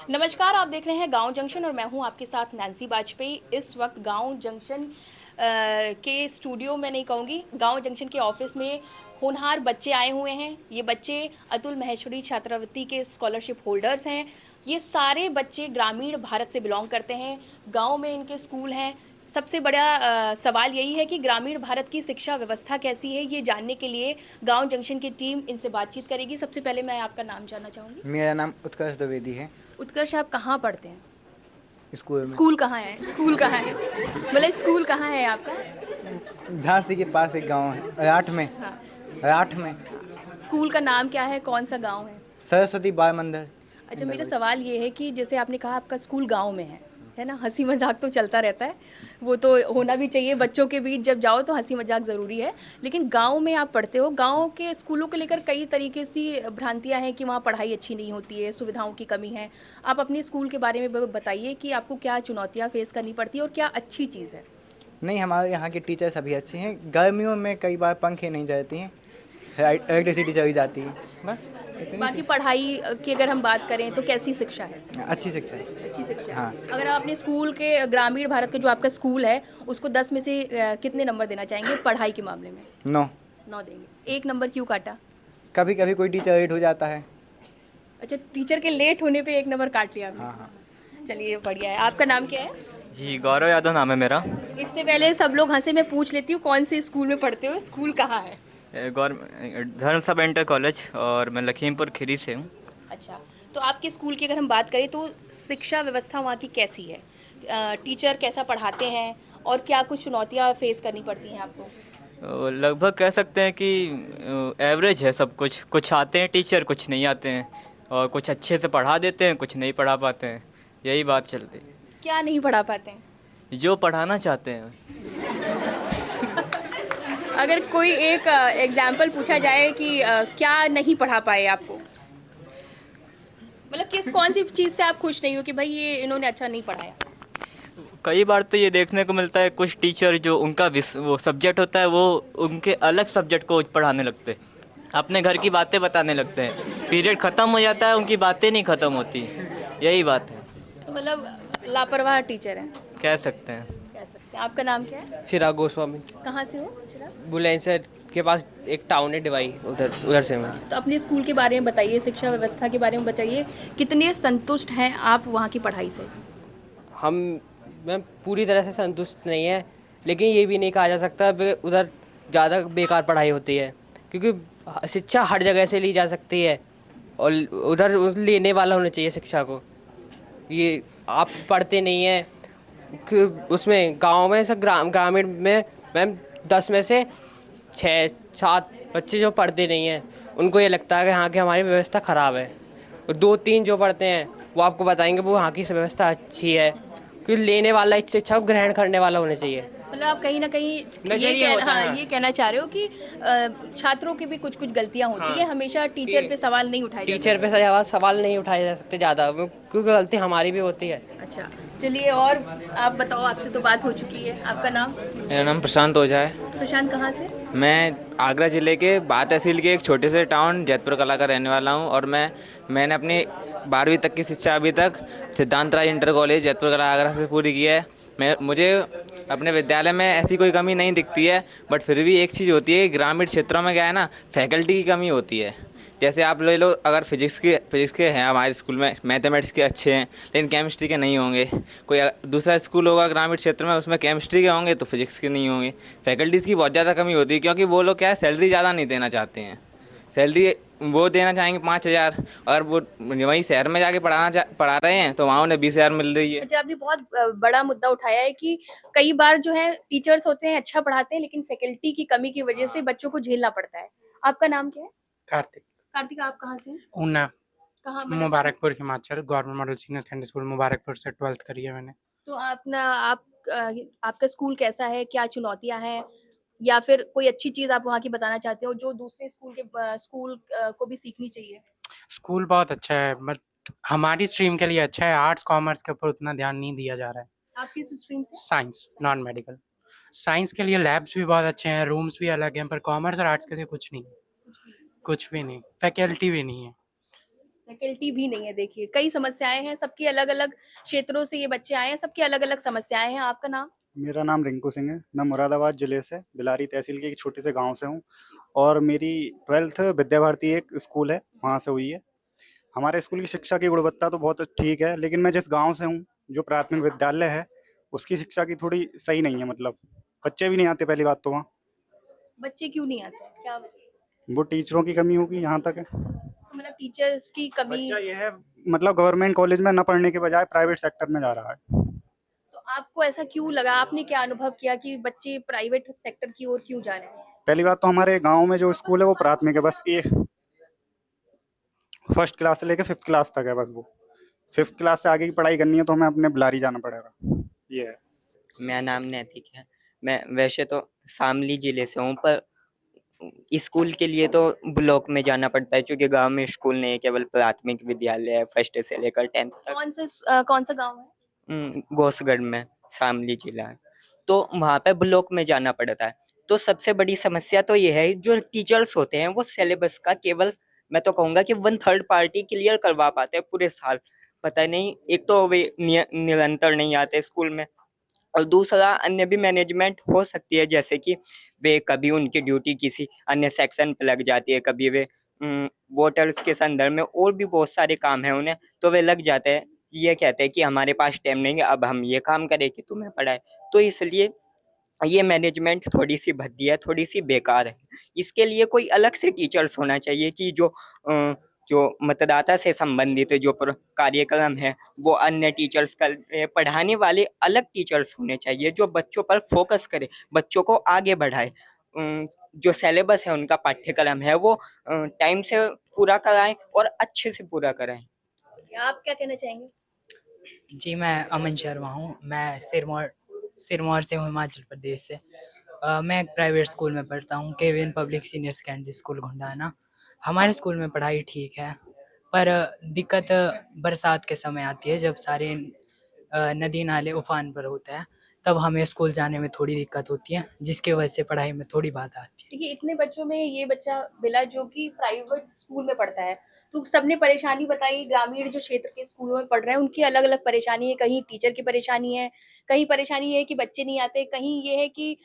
नमस्कार, आप देख रहे हैं गांव जंक्शन और मैं हूं आपके साथ नैन्सी बाजपेयी। इस वक्त गांव जंक्शन के स्टूडियो में नहीं कहूँगी, गांव जंक्शन के ऑफिस में होनहार बच्चे आए हुए हैं। ये बच्चे अतुल महेश्वरी छात्रवृत्ति के स्कॉलरशिप होल्डर्स हैं। ये सारे बच्चे ग्रामीण भारत से बिलोंग करते हैं। गांव में इनके स्कूल हैं। सबसे बड़ा सवाल यही है कि ग्रामीण भारत की शिक्षा व्यवस्था कैसी है, ये जानने के लिए गांव जंक्शन की टीम इनसे बातचीत करेगी। सबसे पहले मैं आपका नाम जानना चाहूँगी। मेरा नाम उत्कर्ष द्विवेदी है। उत्कर्ष, आप कहाँ पढ़ते हैं? स्कूल में स्कूल कहाँ है? स्कूल कहाँ है? मतलब स्कूल कहाँ है आपका? झांसी के पास एक गांव है, राठ में। हाँ। राठ में स्कूल का नाम क्या है? कौन सा गांव है? सरस्वती बाल मंदिर। अच्छा, मेरा सवाल ये है कि जैसे आपने कहा आपका स्कूल गांव में है ना? हंसी मजाक तो चलता रहता है, वो तो होना भी चाहिए। बच्चों के बीच जब जाओ तो हंसी मजाक ज़रूरी है। लेकिन गांव में आप पढ़ते हो, गांव के स्कूलों को लेकर कई तरीके से भ्रांतियां हैं कि वहाँ पढ़ाई अच्छी नहीं होती है, सुविधाओं की कमी है। आप अपने स्कूल के बारे में बताइए कि आपको क्या चुनौतियाँ फेस करनी पड़ती है और क्या अच्छी चीज़ है। नहीं, हमारे यहाँ के टीचर सभी अच्छे हैं। गर्मियों में कई बार पंखे नहीं चलती हैं, इलेक्ट्रिसिटी चली जाती है, बस इतनी बाकी सी पढ़ाई की अगर हम बात करें तो कैसी शिक्षा है? अच्छी शिक्षा है। अच्छी शिक्षा है। हाँ। अगर आप अपने स्कूल के ग्रामीण भारत का जो आपका स्कूल है उसको 10 में से कितने नंबर देना चाहेंगे पढ़ाई के मामले में? 9। 9 देंगे। 1 नंबर क्यों काटा? कभी कभी कोई टीचर लेट हो जाता है। अच्छा, टीचर के लेट होने पे 1 नंबर काट लिया आपने। हाँ हाँ। चलिए, बढ़िया है। आपका नाम क्या है? जी, गौरव यादव नाम है मेरा। इससे पहले सब लोग हंसे, मैं पूछ लेती हूँ कौन से स्कूल में पढ़ते हो, स्कूल कहाँ है? धर्म सब इंटर कॉलेज, और मैं लखीमपुर खीरी से हूँ। अच्छा, तो आपके स्कूल की अगर हम बात करें तो शिक्षा व्यवस्था वहाँ की कैसी है? टीचर कैसा पढ़ाते हैं और क्या कुछ चुनौतियाँ फेस करनी पड़ती हैं आपको? लगभग कह सकते हैं कि एवरेज है सब कुछ। कुछ आते हैं टीचर, कुछ नहीं आते हैं, और कुछ अच्छे से पढ़ा देते हैं, कुछ नहीं पढ़ा पाते हैं। यही बात चलती है। क्या नहीं पढ़ा पाते हैं? जो पढ़ाना चाहते हैं। अगर कोई एक एग्जाम्पल पूछा जाए कि क्या नहीं पढ़ा पाए आपको, मतलब कौन सी चीज़ से आप खुश नहीं हो कि भाई ये इन्होंने अच्छा नहीं पढ़ाया? कई बार तो ये देखने को मिलता है, कुछ टीचर जो उनका वो सब्जेक्ट होता है, वो उनके अलग सब्जेक्ट को पढ़ाने लगते हैं, अपने घर की बातें बताने लगते हैं। पीरियड ख़त्म हो जाता है, उनकी बातें नहीं ख़त्म होती। यही बात है, तो मतलब लापरवाह टीचर हैं, कह सकते हैं। कह सकते हैं। आपका नाम क्या है? चिराग गोस्वामी। कहाँ से हो चिराग? बुलंदशहर के पास एक टाउन है डिवाई, उधर उधर से मैं। तो अपने स्कूल के बारे में बताइए, शिक्षा व्यवस्था के बारे में बताइए। कितने संतुष्ट हैं आप वहाँ की पढ़ाई से? हम मैं पूरी तरह से संतुष्ट नहीं है, लेकिन ये भी नहीं कहा जा सकता उधर ज़्यादा बेकार पढ़ाई होती है, क्योंकि शिक्षा हर जगह से ली जा सकती है और उधर लेने वाला होना चाहिए शिक्षा को। ये आप पढ़ते नहीं हैं कि उसमें गांव में से ग्रामीण में मैम 10 में से 6-7 बच्चे जो पढ़ते नहीं हैं, उनको ये लगता है कि हाँ कि हमारी व्यवस्था ख़राब है, और 2-3 जो पढ़ते हैं वो आपको बताएंगे वो यहाँ की व्यवस्था अच्छी है, क्योंकि लेने वाला इस शिक्षा को ग्रहण करने वाला होना चाहिए। मतलब आप कहीं ना कहीं नजरिया होता है। ये कहना चाह रहे हो कि छात्रों की भी कुछ कुछ गलतियाँ होती है, हमेशा टीचर पे सवाल नहीं उठाए जाते। टीचर पे सवाल नहीं उठाए जा सकते ज़्यादा, क्योंकि गलती हमारी भी होती है। अच्छा, चलिए, और आप बताओ, आपसे तो बात हो चुकी है। आपका नाम? मेरा नाम प्रशांत ओझा है। प्रशांत, कहाँ से? मैं आगरा ज़िले के बाथ तहसील के एक छोटे से टाउन जैतपुर कला का रहने वाला हूं, और मैंने अपनी 12वीं तक की शिक्षा अभी तक सिद्धांत राज इंटर कॉलेज जैतपुर कला आगरा से पूरी की है। मुझे अपने विद्यालय में ऐसी कोई कमी नहीं दिखती है, बट फिर भी एक चीज़ होती है, ग्रामीण क्षेत्रों में क्या है ना, फैकल्टी की कमी होती है। जैसे आप ले लो, अगर फिजिक्स के हैं हमारे स्कूल में, मैथमेटिक्स के अच्छे हैं लेकिन केमिस्ट्री के नहीं होंगे। कोई दूसरा स्कूल होगा ग्रामीण क्षेत्र में, उसमें केमिस्ट्री के होंगे तो फिजिक्स के नहीं होंगे। फैकल्टीज़ की बहुत ज़्यादा कमी होती है, क्योंकि वो लोग क्या है, सैलरी ज़्यादा नहीं देना चाहते हैं। सैलरी वो देना चाहेंगे 5,000, अगर वो वहीं शहर में जाके पढ़ा रहे हैं तो वहाँ उन्हें 20,000 मिल रही है। अच्छा, आपने बहुत बड़ा मुद्दा उठाया है कि कई बार जो है टीचर्स होते हैं, अच्छा पढ़ाते हैं, लेकिन फैकल्टी की कमी की वजह से बच्चों को झेलना पड़ता है। आपका नाम क्या है? कार्तिक। कार्तिक, आप कहाँ से हैं? ऊना। कहाँ, मतलब? Mubarakpur Himachal, government model senior secondary school Mubarakpur से 12th करी है मैंने। तो आपका स्कूल कैसा है? क्या चुनौतियाँ हैं? या फिर कोई अच्छी चीज़ आप वहाँ की बताना चाहते हो जो दूसरे स्कूल को भी सीखनी चाहिए? स्कूल बहुत अच्छा है, बट हमारी स्ट्रीम के लिए अच्छा है। आर्ट्स कॉमर्स के ऊपर उतना ध्यान नहीं दिया जा रहा है। आप किस स्ट्रीम से? Science, non medical. साइंस के लिए लैब्स भी बहुत अच्छे हैं, रूम्स भी अलग हैं, पर कॉमर्स और आर्ट्स के लिए कुछ नहीं, कुछ भी नहीं, फैकल्टी भी नहीं है। फैकल्टी भी नहीं है, देखिए कई समस्याएं हैं, सबकी अलग अलग क्षेत्रों से ये बच्चे आए हैं, सबकी अलग अलग समस्याएं हैं। आपका नाम? मेरा नाम रिंकू सिंह है। मैं मुरादाबाद ज़िले से बिलारी तहसील के एक छोटे से गांव से हूं और मेरी 12th विद्या भारती एक स्कूल है, वहां से हुई है। हमारे स्कूल की शिक्षा की गुणवत्ता तो बहुत ठीक है, लेकिन मैं जिस गांव से हूं, जो प्राथमिक विद्यालय है, उसकी शिक्षा की थोड़ी सही नहीं है। मतलब बच्चे भी नहीं आते, पहली बात तो वहाँ। बच्चे क्यों नहीं आते, क्या वजह है? वो टीचरों की कमी होगी, यहाँ तक है। तो मतलब टीचर्स की कमी। बच्चा ये है, मतलब गवर्नमेंट कॉलेज में न पढ़ने के बजाय प्राइवेट सेक्टर में जा रहा है। तो आपको ऐसा क्यों लगा, आपने क्या अनुभव किया कि बच्चे प्राइवेट सेक्टर की ओर क्यों जा रहे हैं? पहली बात तो हमारे गाँव में जो स्कूल है वो प्राथमिक है, बस एक फर्स्ट क्लास से लेकर 5th क्लास तक है बस वो। 5th क्लास से आगे की पढ़ाई करनी है तो हमें अपने बिलारी जाना पड़ेगा, ये है। मेरा नाम नैतिक है। मैं वैसे तो शामली ज़िले से हूँ, पर स्कूल के लिए तो ब्लॉक में जाना पड़ता है, क्योंकि गांव में स्कूल नहीं है, केवल प्राथमिक विद्यालय है फर्स्ट से लेकर 10th तक। कौन सा गांव है? घोसगढ़ में शामली जिला है, तो वहाँ पे ब्लॉक में जाना पड़ता है। तो सबसे बड़ी समस्या तो ये है, जो टीचर्स होते हैं वो सिलेबस का केवल, मैं तो कहूँगा कि 1/3 पार्टी क्लियर करवा पाते हैं पूरे साल। पता नहीं, एक तो वे निरंतर नहीं आते स्कूल में, और दूसरा अन्य भी मैनेजमेंट हो सकती है, जैसे कि वे कभी उनकी ड्यूटी किसी अन्य सेक्शन पे लग जाती है, कभी वे वोटर्स के संदर्भ में और भी बहुत सारे काम है उन्हें, तो वे लग जाते हैं। ये कहते हैं कि हमारे पास टाइम नहीं है, अब हम ये काम करें कि तुम्हें पढ़ाए। तो इसलिए ये मैनेजमेंट थोड़ी-सी भद्दी है, थोड़ी-सी बेकार है। इसके लिए कोई अलग से टीचर्स होना चाहिए कि जो मतदाता से संबंधित जो कार्यक्रम है, वो अन्य टीचर्स पढ़ाने वाले अलग टीचर्स होने चाहिए, जो बच्चों पर फोकस करें, बच्चों को आगे बढ़ाए। जो सिलेबस है, उनका पाठ्यक्रम है, वो टाइम से पूरा कराएँ और अच्छे से पूरा कराएँ। आप क्या कहना चाहेंगे? जी, मैं अमन शर्मा हूँ। मैं सिरमौर से हूँ, हिमाचल प्रदेश से। मैं एक प्राइवेट स्कूल में पढ़ता हूँ, KVN public senior secondary school Ghundana. हमारे स्कूल में पढ़ाई ठीक है, पर दिक्कत बरसात के समय आती है, जब सारे नदी नाले उफान पर होते हैं, तब हमें स्कूल जाने में थोड़ी दिक्कत होती है, जिसकी वजह से पढ़ाई में थोड़ी बाधा आती है। देखिए इतने बच्चों में ये बच्चा मिला जो कि प्राइवेट स्कूल में पढ़ता है, तो सबने परेशानी बताई। ग्रामीण जो क्षेत्र के स्कूलों में पढ़ रहे हैं उनकी अलग अलग परेशानी है, कहीं टीचर की परेशानी है, कहीं परेशानी ये है कि बच्चे नहीं आते, कहीं ये है कि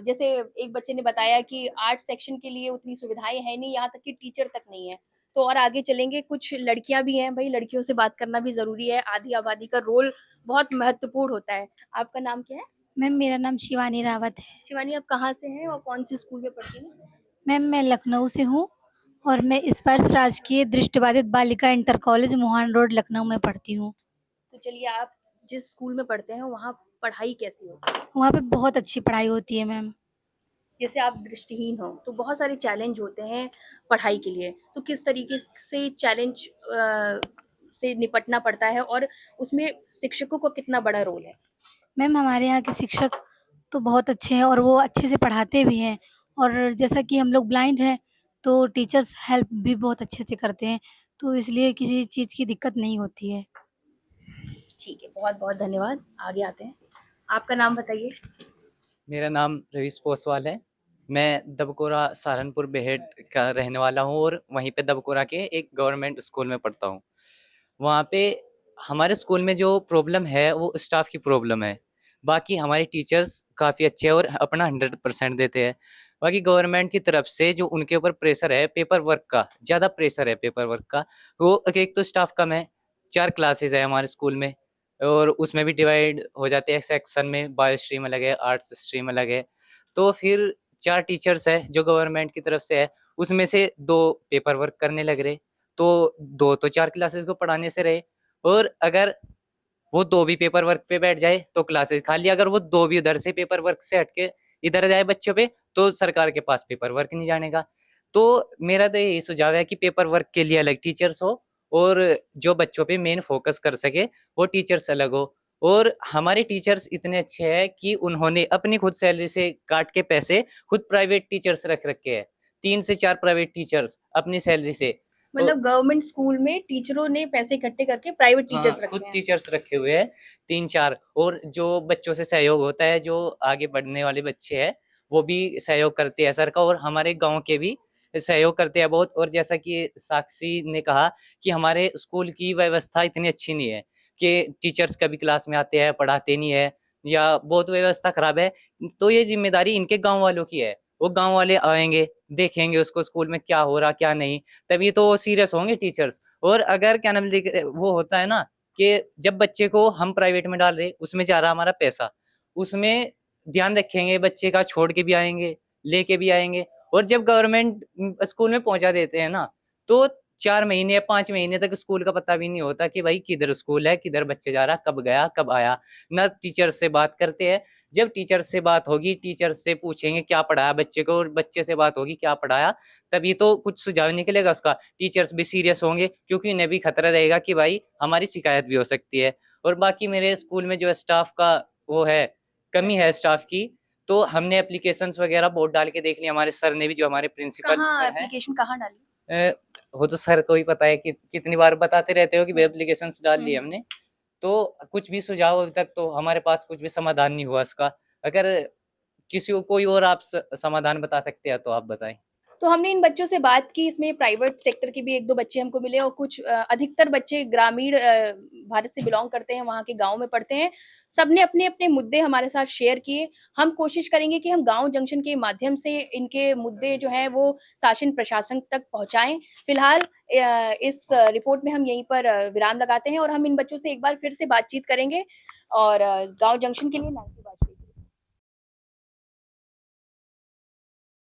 जैसे एक बच्चे ने बताया कि आर्ट सेक्शन के लिए उतनी सुविधाएं हैं नहीं, यहाँ तक कि टीचर तक नहीं है। तो और आगे चलेंगे, कुछ लड़कियां भी हैं, भाई लड़कियों से बात करना भी जरूरी है, आधी आबादी का रोल बहुत महत्वपूर्ण होता है। आपका नाम क्या है? मैम मेरा नाम शिवानी रावत है। शिवानी, आप कहाँ से हैं और कौन से स्कूल में पढ़ती हैं? मैम मैं लखनऊ से हूँ और मैं स्पर्श राजकीय दृष्टिबाधित बालिका inter college Mohan road Lucknow में पढ़ती हूँ। तो चलिए, आप जिस स्कूल में पढ़ते हैं वहाँ पढ़ाई कैसी होती है? वहाँ पे बहुत अच्छी पढ़ाई होती है मैम। जैसे आप दृष्टिहीन हो तो बहुत सारे चैलेंज होते हैं पढ़ाई के लिए, तो किस तरीके से चैलेंज से निपटना पड़ता है और उसमें शिक्षकों का कितना बड़ा रोल है? मैम हमारे यहाँ के शिक्षक तो बहुत अच्छे हैं और वो अच्छे से पढ़ाते भी हैं, और जैसा कि हम लोग ब्लाइंड हैं तो टीचर्स हेल्प भी बहुत अच्छे से करते हैं, तो इसलिए किसी चीज़ की दिक्कत नहीं होती है। ठीक है, बहुत बहुत धन्यवाद। आगे आते हैं, आपका नाम बताइए। मेरा नाम रवीश पोसवाल है। मैं दबकोरा सहारनपुर बेहेड का रहने वाला हूँ और वहीं पे दबकोरा के एक गवर्नमेंट स्कूल में पढ़ता हूँ। वहाँ पे हमारे स्कूल में जो प्रॉब्लम है वो स्टाफ की प्रॉब्लम है। बाकी हमारे टीचर्स काफ़ी अच्छे हैं और अपना 100% देते हैं। बाकी गवर्नमेंट की तरफ से जो उनके ऊपर प्रेशर है पेपर वर्क का, ज़्यादा प्रेशर है पेपर वर्क का। वो एक तो स्टाफ कम है, 4 क्लासेस है हमारे स्कूल में और उसमें भी डिवाइड हो जाते हैं सेक्शन में, बायो स्ट्रीम अलग है, आर्ट्स स्ट्रीम अलग है। तो फिर 4 टीचर्स है जो गवर्नमेंट की तरफ से है, उसमें से 2 पेपर वर्क करने लग रहे, तो 2 तो 4 क्लासेस को पढ़ाने से रहे, और अगर वो 2 भी पेपर वर्क पे बैठ जाए तो क्लासेस खाली, अगर वो 2 भी उधर से पेपर वर्क से हट के इधर जाए बच्चों पे, तो सरकार के पास पेपर वर्क नहीं जाने का। तो मेरा तो यही सुझाव है कि पेपर वर्क के लिए अलग टीचर्स हो और जो बच्चों पे मेन फोकस कर सके वो टीचर्स अलग हो। और हमारे टीचर्स इतने अच्छे हैं कि उन्होंने अपनी खुद सैलरी से काट के पैसे खुद प्राइवेट टीचर्स रख रखे हैं, 3 से 4 प्राइवेट टीचर्स अपनी सैलरी से। मतलब गवर्नमेंट स्कूल में टीचरों ने पैसे इकट्ठे करके प्राइवेट टीचर्स रखे खुद हैं। टीचर्स रखे हुए हैं 3-4, और जो बच्चों से सहयोग होता है, जो आगे बढ़ने वाले बच्चे हैं वो भी सहयोग करते हैं सर का, और हमारे गांव के भी सहयोग करते हैं बहुत। और जैसा कि साक्षी ने कहा कि हमारे स्कूल की व्यवस्था इतनी अच्छी नहीं है कि टीचर्स कभी क्लास में आते हैं, पढ़ाते नहीं है, या बहुत व्यवस्था खराब है। तो ये ज़िम्मेदारी इनके गाँव वालों की है। वो गाँव वाले आएँगे, देखेंगे उसको स्कूल में क्या हो रहा, क्या नहीं, तभी तो सीरियस होंगे टीचर्स। और अगर क्या नाम वो होता है ना कि जब बच्चे को हम प्राइवेट में डाल रहे, उसमें जा रहा हमारा पैसा, उसमें ध्यान रखेंगे, बच्चे का छोड़ के भी आएँगे, लेके भी आएँगे। और जब गवर्नमेंट स्कूल में पहुँचा देते हैं ना, तो 4 महीने या 5 महीने तक स्कूल का पता भी नहीं होता कि भाई किधर स्कूल है, किधर बच्चे जा रहा, कब गया, कब आया। ना टीचर से बात करते हैं। जब टीचर से बात होगी, टीचर से पूछेंगे क्या पढ़ाया बच्चे को, और बच्चे से बात होगी क्या पढ़ाया, तभी तो कुछ सुझाव निकलेगा उसका। टीचर्स भी सीरियस होंगे क्योंकि उन्हें भी खतरा रहेगा कि भाई हमारी शिकायत भी हो सकती है। और बाकी मेरे स्कूल में जो स्टाफ का वो है, कमी है स्टाफ की, तो हमने एप्लीकेशंस वगैरह बहुत डाल के देख ली। हमारे सर ने भी, जो हमारे प्रिंसिपल कहाँ सर हैं, एप्लीकेशन कहाँ डाली? वो तो सर को ही पता है कि कितनी बार बताते रहते हो कि वे एप्लीकेशंस डाल ली हम्म। हमने। तो कुछ भी सुझाव अभी तक तो हमारे पास कुछ भी समाधान नहीं हुआ इसका। अगर किसी को कोई और आप समाधान बता सकते हैं तो आप बताएं। तो हमने इन बच्चों से बात की, इसमें प्राइवेट सेक्टर के भी 1-2 बच्चे हमको मिले और कुछ अधिकतर बच्चे ग्रामीण भारत से बिलॉन्ग करते हैं, वहाँ के गाँव में पढ़ते हैं। सबने अपने-अपने मुद्दे हमारे साथ शेयर किए। हम कोशिश करेंगे कि हम गाँव जंक्शन के माध्यम से इनके मुद्दे जो हैं वो शासन प्रशासन तक पहुँचाएँ। फिलहाल इस रिपोर्ट में हम यहीं पर विराम लगाते हैं और हम इन बच्चों से एक बार फिर से बातचीत करेंगे और गाँव जंक्शन के लिए 90 बात